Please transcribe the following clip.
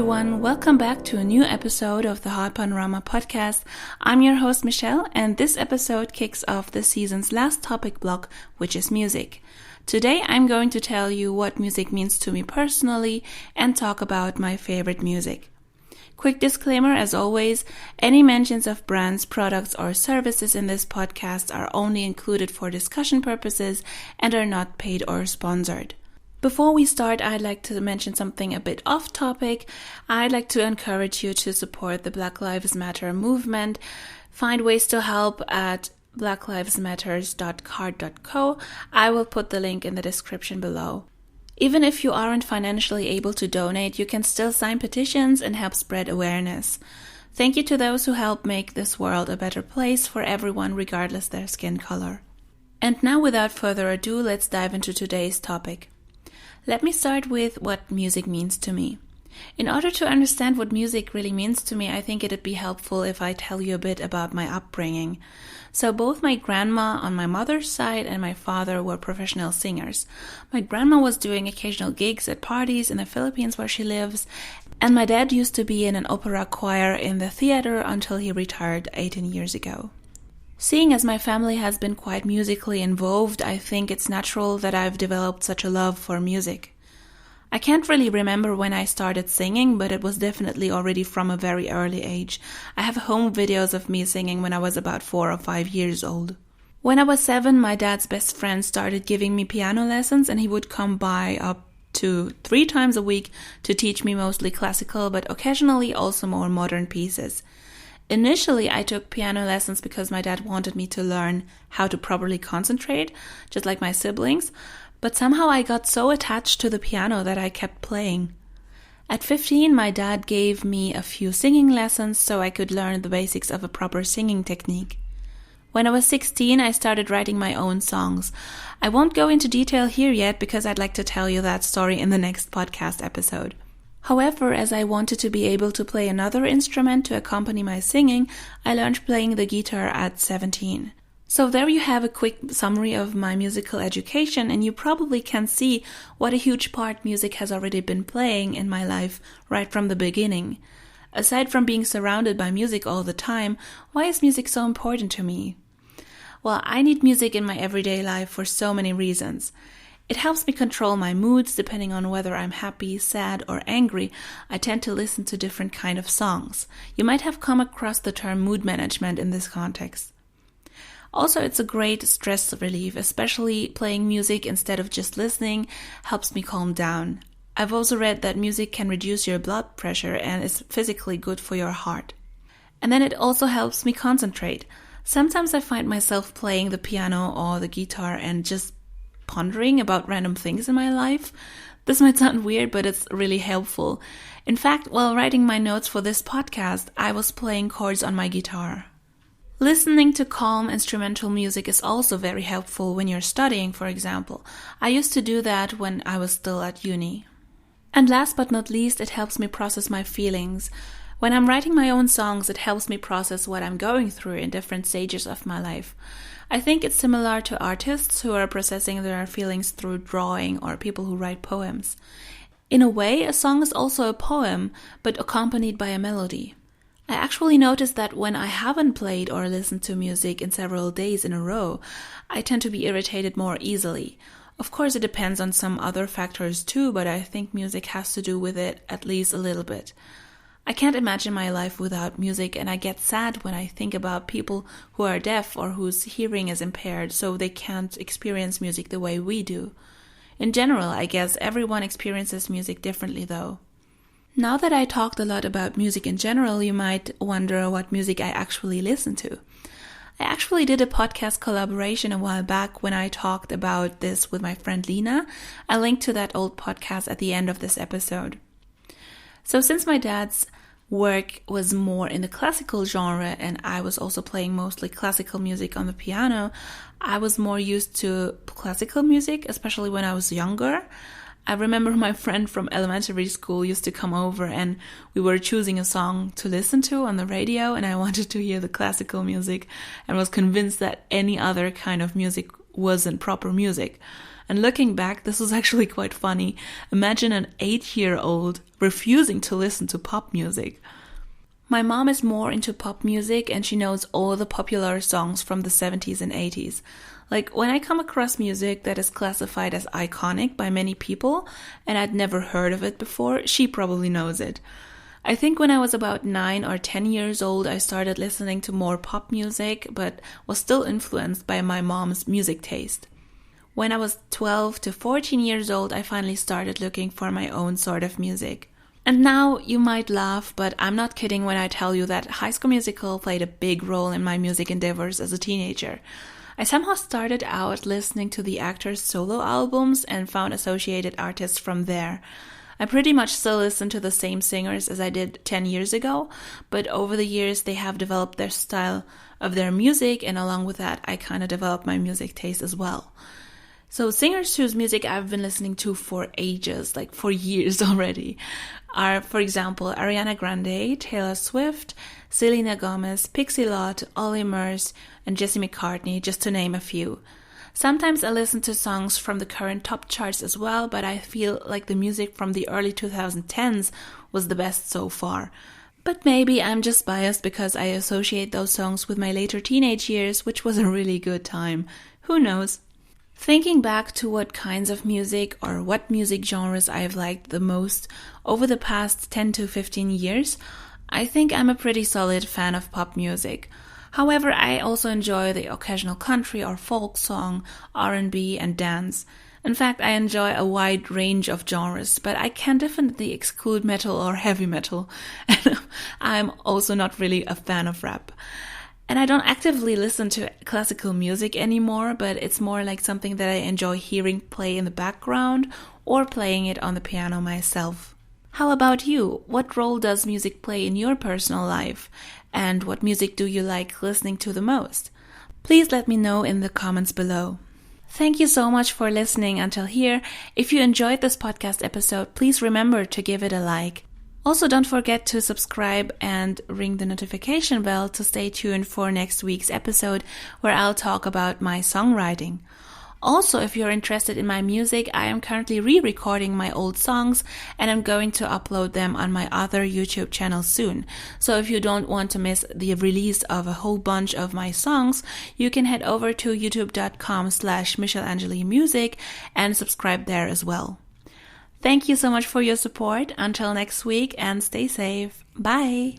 everyone, welcome back to a new episode of the Heartpanorama podcast. I'm your host Michelle, and this episode kicks off the season's last topic block, which is music. Today I'm going to tell you what music means to me personally and talk about my favorite music. Quick disclaimer, as always, any mentions of brands, products, or services in this podcast are only included for discussion purposes and are not paid or sponsored. Before we start, I'd like to mention something a bit off topic. I'd like to encourage you to support the Black Lives Matter movement. Find ways to help at blacklivesmatters.card.co. I will put the link in the description below. Even if you aren't financially able to donate, you can still sign petitions and help spread awareness. Thank you to those who help make this world a better place for everyone regardless their skin color. And now, without further ado, let's dive into today's topic. Let me start with what music means to me. In order to understand what music really means to me, I think it'd be helpful if I tell you a bit about my upbringing. So both my grandma on my mother's side and my father were professional singers. My grandma was doing occasional gigs at parties in the Philippines where she lives, and my dad used to be in an opera choir in the theater until he retired 18 years ago. Seeing as my family has been quite musically involved, I think it's natural that I've developed such a love for music. I can't really remember when I started singing, but it was definitely already from a very early age. I have home videos of me singing when I was about 4 or 5 years old. When I was 7, my dad's best friend started giving me piano lessons, and he would come by up to 3 times a week to teach me mostly classical, but occasionally also more modern pieces. Initially, I took piano lessons because my dad wanted me to learn how to properly concentrate, just like my siblings, but somehow I got so attached to the piano that I kept playing. At 15, my dad gave me a few singing lessons so I could learn the basics of a proper singing technique. When I was 16, I started writing my own songs. I won't go into detail here yet because I'd like to tell you that story in the next podcast episode. However, as I wanted to be able to play another instrument to accompany my singing, I learned playing the guitar at 17. So there you have a quick summary of my musical education, and you probably can see what a huge part music has already been playing in my life right from the beginning. Aside from being surrounded by music all the time, why is music so important to me? Well, I need music in my everyday life for so many reasons. It helps me control my moods depending on whether I'm happy, sad, or angry. I tend to listen to different kind of songs. You might have come across the term mood management in this context. Also, it's a great stress relief, especially playing music instead of just listening helps me calm down. I've also read that music can reduce your blood pressure and is physically good for your heart. And then it also helps me concentrate. Sometimes I find myself playing the piano or the guitar and just pondering about random things in my life. This might sound weird, but it's really helpful. In fact, while writing my notes for this podcast, I was playing chords on my guitar. Listening to calm instrumental music is also very helpful when you're studying, for example. I used to do that when I was still at uni. And last but not least, it helps me process my feelings. When I'm writing my own songs, it helps me process what I'm going through in different stages of my life. I think it's similar to artists who are processing their feelings through drawing or people who write poems. In a way, a song is also a poem, but accompanied by a melody. I actually noticed that when I haven't played or listened to music in several days in a row, I tend to be irritated more easily. Of course, it depends on some other factors too, but I think music has to do with it at least a little bit. I can't imagine my life without music, and I get sad when I think about people who are deaf or whose hearing is impaired, so they can't experience music the way we do. In general, I guess everyone experiences music differently though. Now that I talked a lot about music in general, you might wonder what music I actually listen to. I actually did a podcast collaboration a while back when I talked about this with my friend Lina. I'll link to that old podcast at the end of this episode. So since my dad's work was more in the classical genre and I was also playing mostly classical music on the piano, I was more used to classical music, especially when I was younger. I remember my friend from elementary school used to come over and we were choosing a song to listen to on the radio, and I wanted to hear the classical music and was convinced that any other kind of music wasn't proper music. And looking back, this was actually quite funny. Imagine an 8-year-old refusing to listen to pop music. My mom is more into pop music and she knows all the popular songs from the 70s and 80s. Like when I come across music that is classified as iconic by many people and I'd never heard of it before, she probably knows it. I think when I was about 9 or 10 years old, I started listening to more pop music, but was still influenced by my mom's music taste. When I was 12 to 14 years old, I finally started looking for my own sort of music. And now you might laugh, but I'm not kidding when I tell you that High School Musical played a big role in my music endeavors as a teenager. I somehow started out listening to the actors' solo albums and found associated artists from there. I pretty much still listen to the same singers as I did 10 years ago, but over the years they have developed their style of their music, and along with that I kind of developed my music taste as well. So singers whose music I've been listening to for ages, like for years already, are, for example, Ariana Grande, Taylor Swift, Selena Gomez, Pixie Lott, Olly Murs, and Jesse McCartney, just to name a few. Sometimes I listen to songs from the current top charts as well, but I feel like the music from the early 2010s was the best so far. But maybe I'm just biased because I associate those songs with my later teenage years, which was a really good time. Who knows? Thinking back to what kinds of music or what music genres I've liked the most over the past 10 to 15 years, I think I'm a pretty solid fan of pop music. However, I also enjoy the occasional country or folk song, R&B, and dance. In fact, I enjoy a wide range of genres, but I can definitely exclude metal or heavy metal. And I'm also not really a fan of rap. And I don't actively listen to classical music anymore, but it's more like something that I enjoy hearing play in the background or playing it on the piano myself. How about you? What role does music play in your personal life? And what music do you like listening to the most? Please let me know in the comments below. Thank you so much for listening until here. If you enjoyed this podcast episode, please remember to give it a like. Also, don't forget to subscribe and ring the notification bell to stay tuned for next week's episode where I'll talk about my songwriting. Also, if you're interested in my music, I am currently re-recording my old songs and I'm going to upload them on my other YouTube channel soon. So if you don't want to miss the release of a whole bunch of my songs, you can head over to youtube.com/MichelleAngeliMusic and subscribe there as well. Thank you so much for your support. Until next week, and stay safe. Bye!